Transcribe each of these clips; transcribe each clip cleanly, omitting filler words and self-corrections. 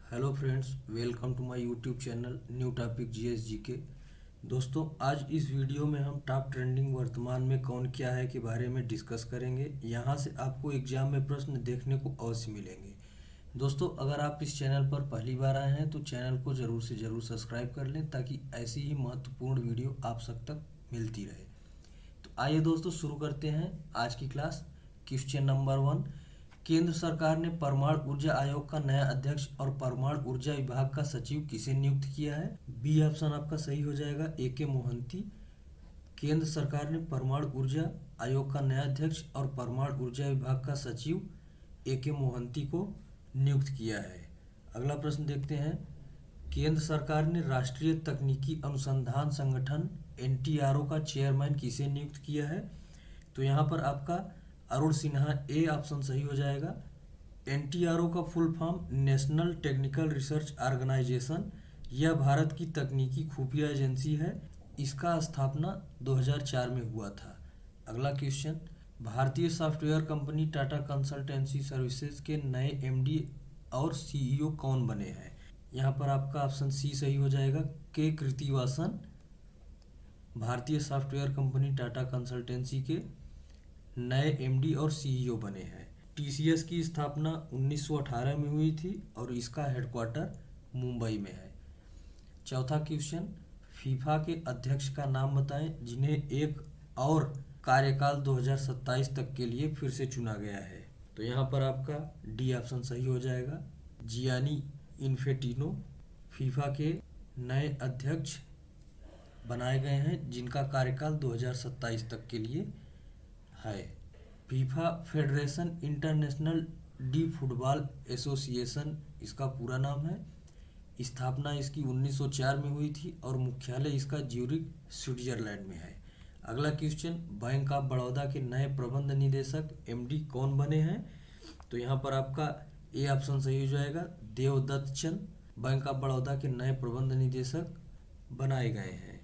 Hello friends, welcome to my YouTube channel new topic GS GK. दोस्तों, आज इस video में हम टॉप ट्रेंडिंग वर्तमान में कौन क्या है के बारे में डिस्कस करेंगे। यहाँ से आपको एग्जाम में प्रश्न देखने को अवश्य मिलेंगे। दोस्तों, अगर आप इस चैनल पर पहली बार आए हैं तो चैनल को ज़रूर से ज़रूर सब्सक्राइब कर लें ताकि ऐसी ही महत्वपूर्ण वीडियो आप सब तक मिलती रहे। तो आइए दोस्तों, शुरू करते हैं आज की क्लास। क्वेश्चन नंबर 1, केंद्र सरकार ने परमाणु ऊर्जा आयोग का नया अध्यक्ष और परमाणु ऊर्जा विभाग का सचिव किसे नियुक्त किया है? बी ऑप्शन आपका सही हो जाएगा, ए के मोहंती। केंद्र सरकार ने परमाणु ऊर्जा आयोग का नया अध्यक्ष और परमाणु ऊर्जा विभाग का सचिव ए के मोहंती को नियुक्त किया है। अगला प्रश्न देखते हैं। केंद्र सरकार ने राष्ट्रीय तकनीकी अनुसंधान संगठन एनटीआरओ का चेयरमैन किसे नियुक्त किया है? तो यहाँ पर आपका अरुण सिन्हा, ए ऑप्शन सही हो जाएगा। एनटीआरओ का full form national technical research organization, यह भारत की तकनीकी खुफिया एजेंसी है। इसका स्थापना 2004 में हुआ था। अगला क्वेश्चन, भारतीय software company Tata consultancy services के नए एमडी और सीईओ कौन बने हैं? यहाँ पर आपका ऑप्शन सी सही हो जाएगा, के कृतिवासन भारतीय सॉफ्टवेयर कंपनी टाटा कंसल्टेंसी के नए एमडी और सीईओ बने हैं। टीसीएस की स्थापना 1918 में हुई थी और इसका हेडक्वार्टर मुंबई में है। चौथा क्वेश्चन, फीफा के अध्यक्ष का नाम बताएं जिन्हें एक और कार्यकाल 2027 तक के लिए फिर से चुना गया है। तो यहाँ पर आपका डी ऑप्शन सही हो जाएगा, जियानी इन्फेंटिनो फीफा के नए अध्यक्ष बनाए गए हैं जिनका कार्यकाल 2027 तक के लिए है। FIFA federation international D football association इसका पूरा नाम है। स्थापना इसकी 1904 में हुई थी और मुख्यालय इसका ज्यूरिख स्विट्जरलैंड में है। अगला क्वेश्चन, बैंक ऑफ बड़ौदा के नए प्रबंध निदेशक एमडी कौन बने हैं? तो यहाँ पर आपका ए ऑप्शन सही हो जाएगा, देवदत्त चंद बैंक ऑफ बड़ौदा के नए प्रबंध निदेशक बनाए गए हैं।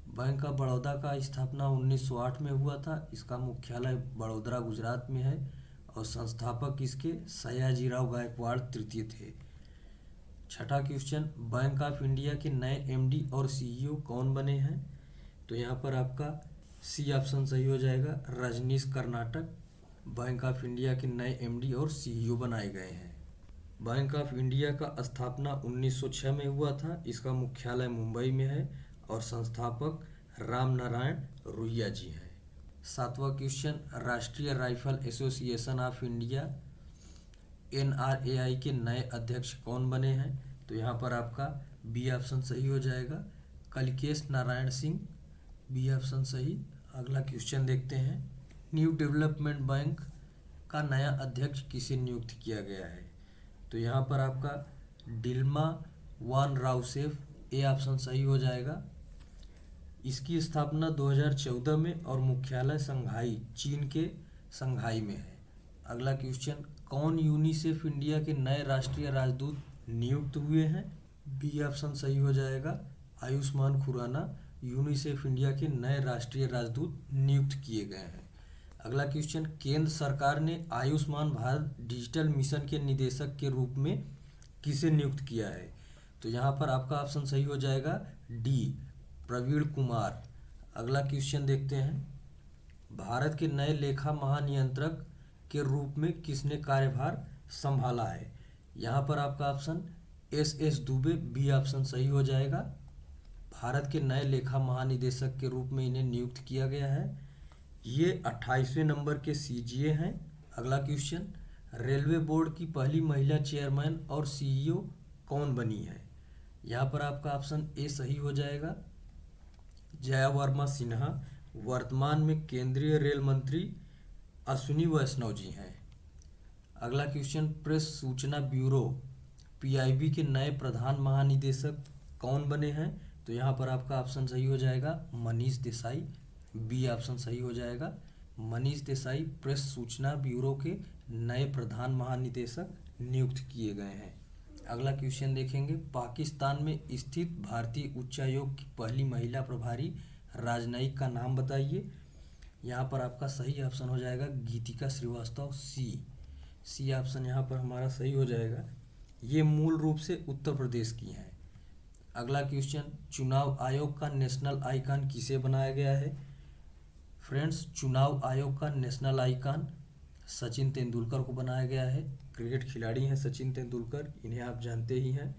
बैंक ऑफ बड़ौदा का स्थापना 1908 में हुआ था। इसका मुख्यालय बड़ोदरा गुजरात में है और संस्थापक इसके सयाजीराव गायकवाड़ तृतीय थे। छठा क्वेश्चन, बैंक ऑफ इंडिया के नए एमडी और सीईओ कौन बने हैं? तो यहाँ पर आपका सी ऑप्शन सही हो जाएगा, Rajneesh Karnataka bank of India के नए एमडी और सीईओ बनाए गए हैं। बैंक ऑफ इंडिया का स्थापना 1906 में हुआ था। इसका मुख्यालय मुंबई में है और संस्थापक राम नारायण रुइया जी हैं। सातवां क्वेश्चन, राष्ट्रीय rifle association of India NRAI के नए अध्यक्ष कौन बने हैं? तो यहाँ पर आपका बी ऑप्शन सही हो जाएगा, कलिकेश नारायण सिंह, बी ऑप्शन सही। अगला क्वेश्चन देखते हैं। न्यू डेवलपमेंट बैंक का नया अध्यक्ष किसे नियुक्त किया गया है? तो यहाँ पर आपका डिल्मा वान राउसेफ, ए ऑप्शन सही हो जाएगा। इसकी स्थापना 2014 में और मुख्यालय संघाई चीन के संघाई में है। अगला क्वेश्चन, कौन यूनिसेफ इंडिया के नए राष्ट्रीय राजदूत नियुक्त हुए हैं? बी ऑप्शन सही हो जाएगा, आयुष्मान खुराना यूनिसेफ इंडिया के नए राष्ट्रीय राजदूत नियुक्त किए गए हैं। अगला क्वेश्चन, केंद्र सरकार ने आयुष्मान भारत डिजिटल मिशन के निदेशक के रूप में किसे नियुक्त किया है? तो यहाँ पर आपका ऑप्शन सही हो जाएगा, डी प्रवीण कुमार। अगला क्वेश्चन देखते हैं। भारत के नए लेखा महानियंत्रक के रूप में किसने कार्यभार संभाला है? यहाँ पर आपका option S Dubey, B option सही हो जाएगा। भारत के नए लेखा महानिदेशक के रूप में इन्हें नियुक्त किया गया है। ये 28वें नंबर के सीजीए हैं। अगला क्वेश्चन, रेलवे बोर्ड की पहली महिला चेयरमैन और सीईओ कौन बनी है? यहाँ पर आपका ऑप्शन ए सही हो जाएगा, जया वर्मा सिन्हा वर्तमान में केंद्रीय रेल मंत्री अश्विनी वैष्णव जी हैं। अगला क्वेश्चन, प्रेस सूचना ब्यूरो पीआईबी के नए प्रधान महानिदेशक कौन बने हैं? तो यहाँ पर आपका ऑप्शन सही हो जाएगा, मनीष देसाई, बी ऑप्शन सही हो जाएगा। मनीष देसाई प्रेस सूचना ब्यूरो के नए प्रधान महानिदेशक नियुक्त किए गए हैं। अगला क्वेश्चन देखेंगे। पाकिस्तान में स्थित भारतीय उच्चायोग की पहली महिला प्रभारी राजनयिक का नाम बताइए। यहाँ पर आपका सही ऑप्शन हो जाएगा गीतिका श्रीवास्तव, सी ऑप्शन यहाँ पर हमारा सही हो जाएगा। ये मूल रूप से उत्तर प्रदेश की हैं। अगला क्वेश्चन, चुनाव आयोग का नेशनल आइकन किसे बनाया गया है? फ्रेंड्स, चुनाव आयोग का नेशनल आइकन सचिन तेंदुलकर को बनाया गया है। क्रिकेट खिलाड़ी हैं सचिन तेंदुलकर, इन्हें आप जानते ही हैं।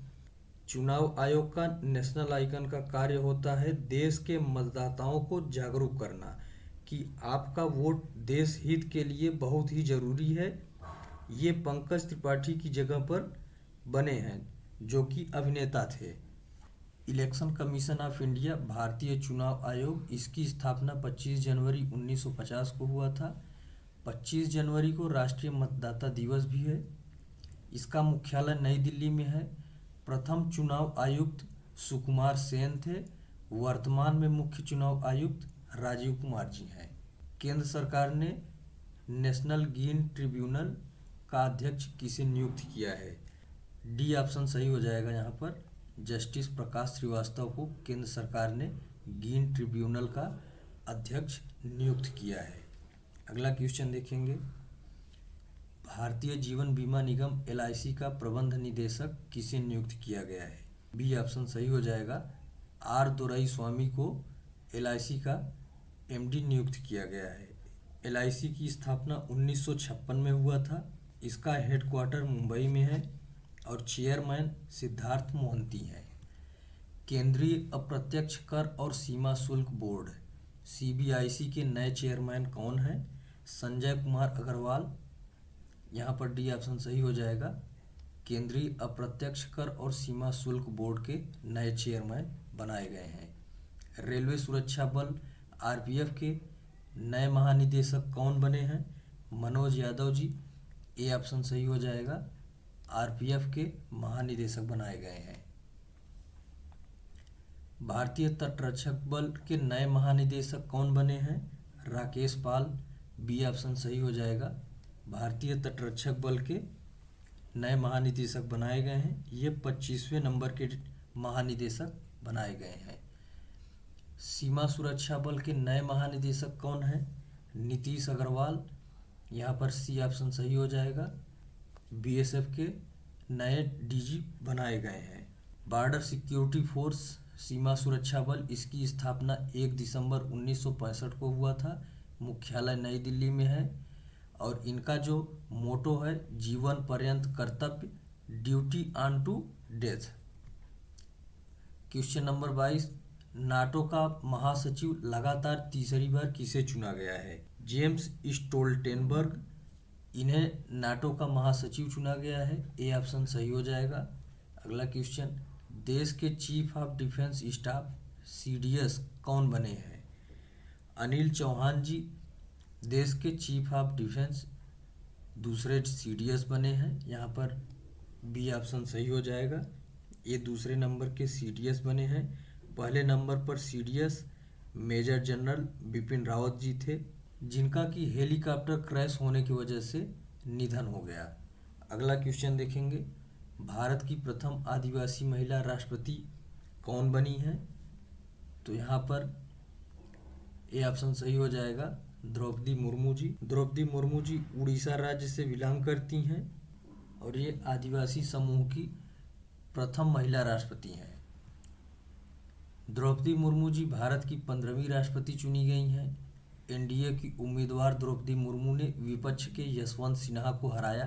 चुनाव आयोग का नेशनल आइकन का कार्य होता है देश के मतदाताओं को जागरूक करना कि आपका वोट देश हित के लिए बहुत ही जरूरी है। ये पंकज त्रिपाठी की जगह पर बने हैं जो कि अभिनेता थे। इलेक्शन कमीशन ऑफ इंडिया, भारतीय चुनाव आयोग, इसकी स्थापना 25 जनवरी 1950 को हुआ था। 25 जनवरी को राष्ट्रीय मतदाता दिवस भी है। इसका मुख्यालय नई दिल्ली में है। प्रथम चुनाव आयुक्त सुकुमार सेन थे। वर्तमान में मुख्य चुनाव आयुक्त राजीव कुमार जी हैं। केंद्र सरकार ने नेशनल ग्रीन ट्रिब्यूनल का अध्यक्ष किसे नियुक्त किया है? डी ऑप्शन सही हो जाएगा। यहाँ पर जस्टिस प्रकाश श्रीवास्तव को केंद्र सरकार ने ग्रीन ट्रिब्यूनल का अध्यक्ष नियुक्त किया है। अगला क्वेश्चन देखेंगे, भारतीय जीवन बीमा निगम LIC का प्रबंध निदेशक किसे नियुक्त किया गया है? बी ऑप्शन सही हो जाएगा। आर दोराईस्वामी को LIC का MD नियुक्त किया गया है। LIC की स्थापना 1956 में हुआ था। इसका हेडक्वार्टर मुंबई में है और चेयरमैन सिद्धार्थ मोहंती हैं। केंद्रीय अप्रत्यक्ष कर और सीमा शुल्क बोर्ड CBIC के नए चेयरमैन कौन हैं? संजय कुमार अग्रवाल। यहाँ पर डी ऑप्शन सही हो जाएगा। केंद्रीय अप्रत्यक्ष कर और सीमा शुल्क बोर्ड के नए चेयरमैन बनाए गए हैं। रेलवे सुरक्षा बल RPF के नए महानिदेशक कौन बने हैं? मनोज यादव जी। ए ऑप्शन सही हो जाएगा। RPF के महानिदेशक बनाए गए हैं। भारतीय तटरक्षक बल के नए महानिदेशक कौन बने हैं? राकेश पाल। बी ऑप्शन सही हो जाएगा। भारतीय तटरक्षक बल के नए महानिदेशक बनाए गए हैं। ये 25वें नंबर के महानिदेशक बनाए गए हैं। सीमा सुरक्षा बल के नए महानिदेशक कौन हैं? नीतीश अग्रवाल। यहाँ पर सी ऑप्शन सही हो जाएगा। BSF के नए DG बनाए गए हैं। बॉर्डर सिक्योरिटी फोर्स सीमा सुरक्षा बल, इसकी स्थापना 1 दिसंबर 1965 को हुआ था। मुख्यालय नई दिल्ली में है और इनका जो मोटो है जीवन पर्यंत कर्तव्य, duty on to death. Question number 22, NATO का महासचिव लगातार तीसरी बार किसे चुना गया है? जेम्स स्टोल्टेनबर्ग, इन्हें नाटो का महासचिव चुना गया है। ए ऑप्शन सही हो जाएगा। अगला क्वेश्चन, देश के chief of defence staff CDS कौन बने हैं? अनिल चौहान जी देश के चीफ ऑफ डिफेंस दूसरे CDS बने हैं। यहाँ पर बी ऑप्शन सही हो जाएगा। ये दूसरे नंबर के CDS बने हैं। पहले नंबर पर CDS major general Bipin Rawat ji थे, जिनका कि हेलीकॉप्टर क्रैश होने की वजह से निधन हो गया। अगला क्वेश्चन देखेंगे, भारत की प्रथम आदिवासी महिला राष्ट्रपति कौन बनी है? तो यहाँ पर ए ऑप्शन सही हो जाएगा, द्रौपदी मुर्मू जी। द्रौपदी मुर्मू जी उड़ीसा राज्य से बिलोंग करती हैं और ये आदिवासी समूह की प्रथम महिला राष्ट्रपति हैं। द्रौपदी मुर्मू जी भारत की 15वीं राष्ट्रपति चुनी गई हैं। NDA की उम्मीदवार द्रौपदी मुर्मू ने विपक्ष के यशवंत सिन्हा को हराया।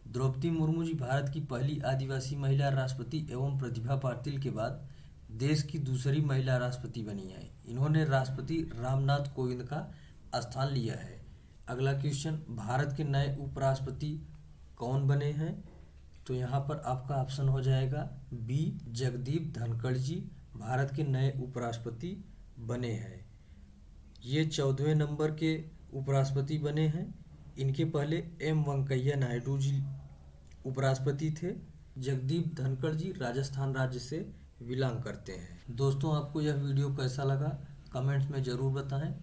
द्रौपदी मुर्मू जी भारत की पहली आदिवासी महिला राष्ट्रपति एवं प्रतिभा पाटिल के बाद देश की दूसरी महिला राष्ट्रपति बनी है। इन्होंने राष्ट्रपति रामनाथ कोविंद का स्थान लिया है। अगला क्वेश्चन, भारत के नए उपराष्ट्रपति कौन बने हैं? तो यहाँ पर आपका ऑप्शन हो जाएगा बी, जगदीप धनखड़ जी भारत के नए उपराष्ट्रपति बने हैं। ये 14वें नंबर के उपराष्ट्रपति बने हैं। इनके पहले M वेंकैया नायडू जी उपराष्ट्रपति थे। जगदीप धनखड़ जी राजस्थान राज्य से बिलोंग करते हैं। दोस्तों, आपको यह वीडियो कैसा लगा कमेंट्स में ज़रूर बताएं।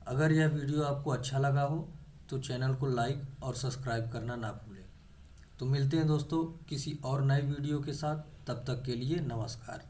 अगर यह वीडियो आपको अच्छा लगा हो तो चैनल को लाइक और सब्सक्राइब करना ना भूलें। तो मिलते हैं दोस्तों किसी और नए वीडियो के साथ, तब तक के लिए नमस्कार।